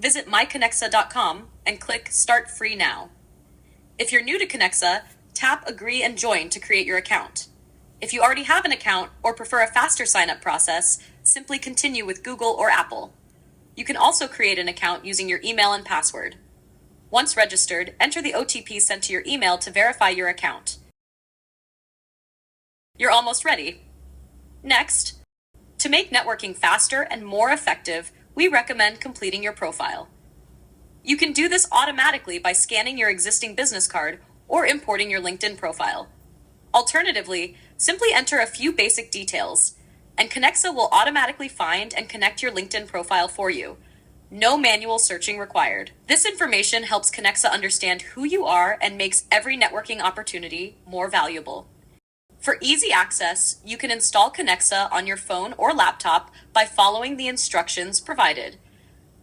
Visit myconexa.com and click Start Free Now. If you're new to Conexa, tap Agree and Join to create your account. If you already have an account or prefer a faster sign-up process, simply continue with Google or Apple. You can also create an account using your email and password. Once registered, enter the OTP sent to your email to verify your account. You're almost ready. Next, to make networking faster and more effective, we recommend completing your profile. You can do this automatically by scanning your existing business card or importing your LinkedIn profile. Alternatively, simply enter a few basic details, and Conexa will automatically find and connect your LinkedIn profile for you. No manual searching required. This information helps Conexa understand who you are and makes every networking opportunity more valuable. For easy access, you can install Conexa on your phone or laptop by following the instructions provided.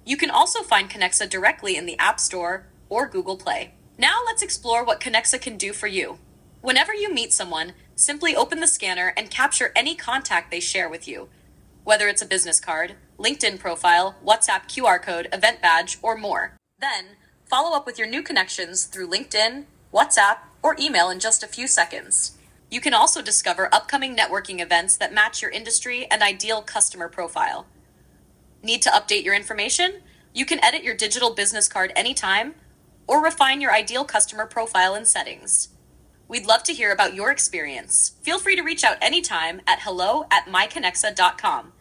You can also find Conexa directly in the App Store or Google Play. Now let's explore what Conexa can do for you. Whenever you meet someone, simply open the scanner and capture any contact they share with you, whether it's a business card, LinkedIn profile, WhatsApp QR code, event badge, or more. Then, follow up with your new connections through LinkedIn, WhatsApp, or email in just a few seconds. You can also discover upcoming networking events that match your industry and ideal customer profile. Need to update your information? You can edit your digital business card anytime or refine your ideal customer profile and settings. We'd love to hear about your experience. Feel free to reach out anytime at hello@myconexa.com.